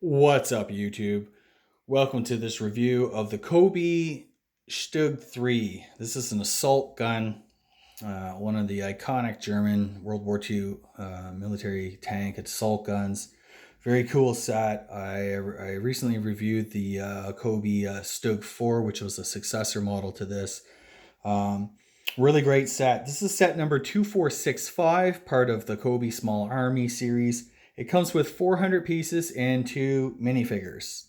What's up, YouTube? Welcome to this review of the Cobi Stug 3. This is an assault gun, one of the iconic German World War II military tank assault guns. Very cool set. I recently reviewed the Cobi Stug 4, which was a successor model to this. Um, Really great set. This is set number 2465, part of the Cobi Small Army series. It comes with 400 pieces and 2 minifigures.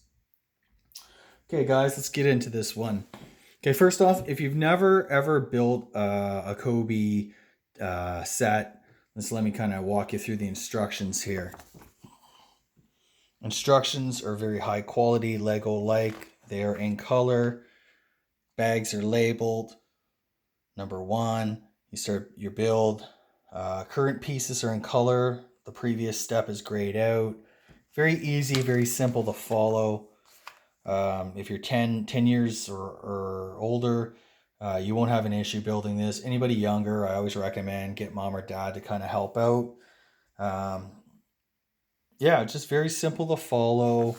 Okay, guys, let's get into this one. Okay, first off, if you've never ever built a Cobi set, let me kind of walk you through the instructions here. Instructions are very high quality, Lego-like. They are in color. Bags are labeled. Number 1, you start your build. Current pieces are in color. The previous step is grayed out. Very easy, very simple to follow. If you're 10 years or older, you won't have an issue building this. Anybody younger, I always recommend get mom or dad to kind of help out. Yeah, just very simple to follow.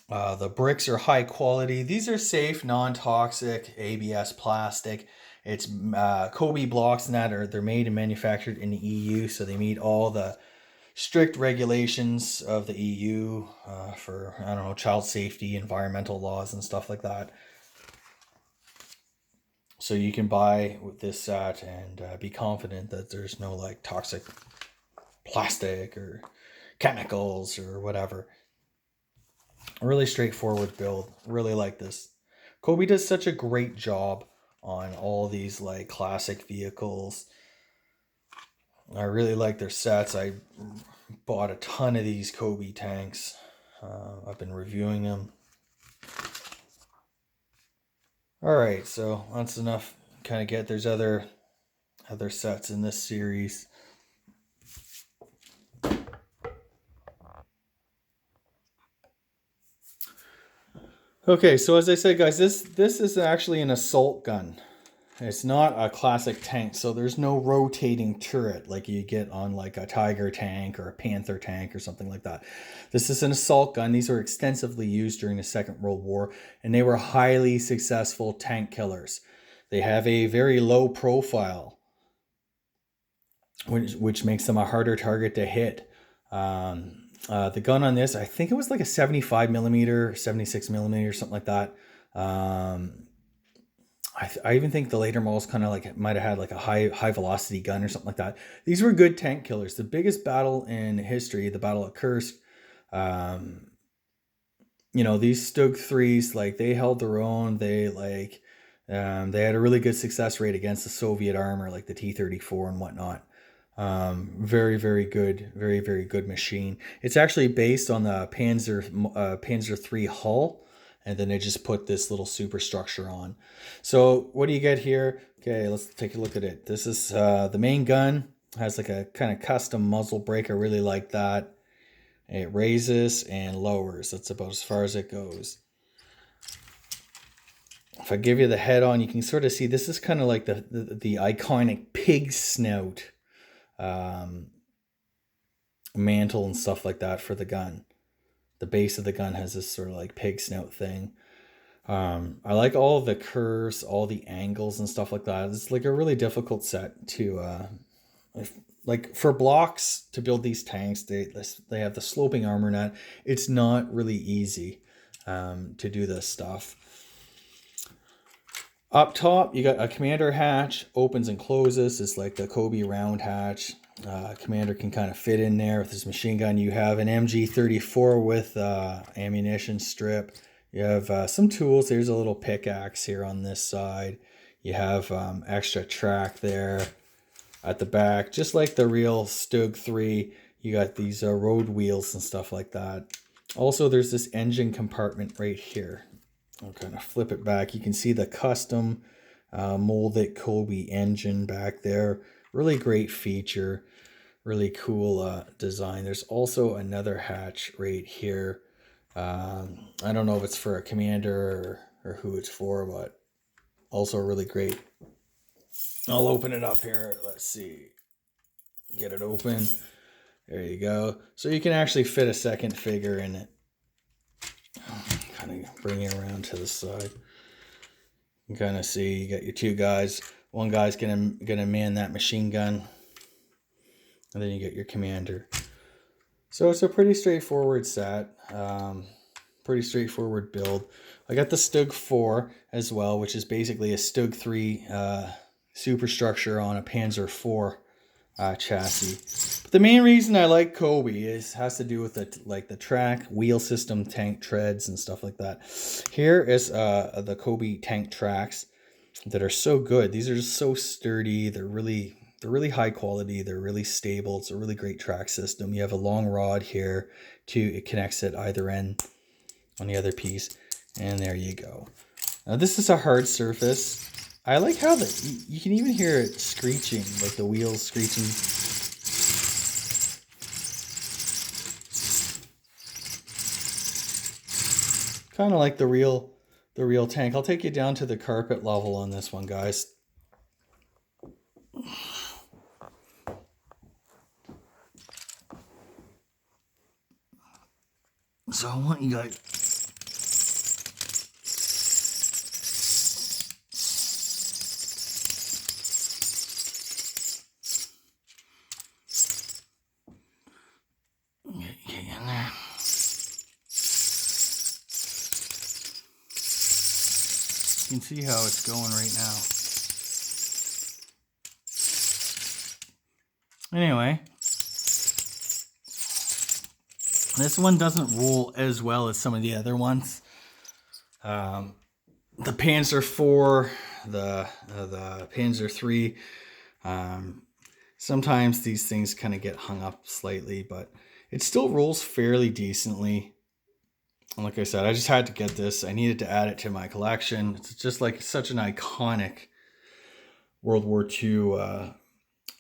The bricks are high quality. These are safe, non-toxic ABS plastic. It's Cobi blocks and that they're made and manufactured in the EU, so they meet all the strict regulations of the EU for, I don't know, child safety, environmental laws and stuff like that. So you can buy with this set and be confident that there's no like toxic plastic or chemicals or whatever. Really straightforward build. Really like this. Cobi does such a great job on all these like classic vehicles. I really like their sets. I bought a ton of these Cobi tanks. I've been reviewing them. All right, so that's enough. Kind of get there's other sets in this series. Okay, so as I said, guys, this is actually an assault gun. It's not a classic tank, so there's no rotating turret like you get on like a Tiger tank or a Panther tank or something like that. This is an assault gun. These were extensively used during the Second World War, and they were highly successful tank killers. They have a very low profile, which makes them a harder target to hit. The gun on this, I think it was like a 75 millimeter, 76 millimeter, something like that. I even think the later models kind of like might have had like a high velocity gun or something like that. These were good tank killers. The biggest battle in history, the Battle of Kursk. These Stug 3s, like they held their own. They had a really good success rate against the Soviet armor, like the T-34 and whatnot. Very, very good, very, very good machine. It's actually based on the Panzer 3 hull, and then they just put this little superstructure on. So what do you get here? Okay, let's take a look at it. This is the main gun. Has like a kind of custom muzzle brake. I really like that. It raises and lowers. That's about as far as it goes. If I give you the head on, you can sort of see this is kind of like the iconic pig snout mantle and stuff like that for the gun. The base of the gun has this sort of like pig snout thing. I like all of the curves, all the angles and stuff like that. It's like a really difficult set to like for blocks to build these tanks. They have the sloping armor net. It's not really easy to do this stuff. Up top, you got a commander hatch, opens and closes. It's like the Cobi round hatch. Commander can kind of fit in there with his machine gun. You have an MG34 with ammunition strip. You have some tools. There's a little pickaxe here on this side. You have extra track there at the back. Just like the real Stug 3, you got these road wheels and stuff like that. Also, there's this engine compartment right here. I'll kind of flip it back. You can see the custom molded Cobi engine back there. Really great feature. Really cool design. There's also another hatch right here. I don't know if it's for a commander or who it's for, but also really great. I'll open it up here. Let's see. Get it open. There you go. So you can actually fit a second figure in it. Kind of bring it around to the side. You can kind of see you got your two guys. One guy's gonna man that machine gun, and then you get your commander. So it's a pretty straightforward set. Pretty straightforward build. I got the Stug 4 as well, which is basically a Stug 3 superstructure on a Panzer 4 chassis. But the main reason I like Cobi has to do with the track, wheel system, tank treads, and stuff like that. Here is the Cobi tank tracks that are so good. These are just so sturdy. They're really high quality. They're really stable. It's a really great track system. You have a long rod here it connects at either end on the other piece, and there you go. Now this is a hard surface. I like how you can even hear it screeching, like the wheels screeching. Kind of like the real tank. I'll take you down to the carpet level on this one, guys. So I want you guys. Get in there. You can see how it's going right now. Anyway, this one doesn't roll as well as some of the other ones. The Panzer 4, the Panzer 3. Sometimes these things kind of get hung up slightly, but it still rolls fairly decently. And like I said, I just had to get this. I needed to add it to my collection. It's just like such an iconic World War II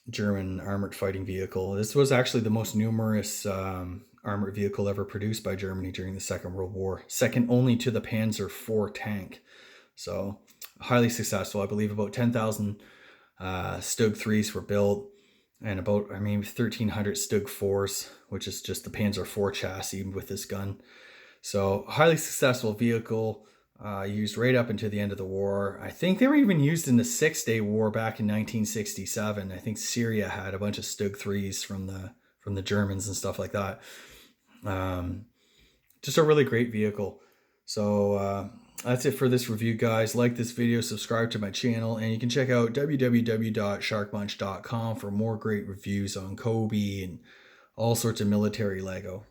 German armored fighting vehicle. This was actually the most numerous armored vehicle ever produced by Germany during the Second World War, second only to the Panzer IV tank. So highly successful. I believe about 10,000 Stug 3s were built, and about 1,300 Stug 4s, which is just the Panzer IV chassis with this gun. So highly successful vehicle, used right up into the end of the war. I think they were even used in the Six-Day War back in 1967. I think Syria had a bunch of Stug 3s from the Germans and stuff like that. Just a really great vehicle. So that's it for this review, guys. Like this video, subscribe to my channel, and you can check out www.sharkmunch.com for more great reviews on Cobi and all sorts of military Lego.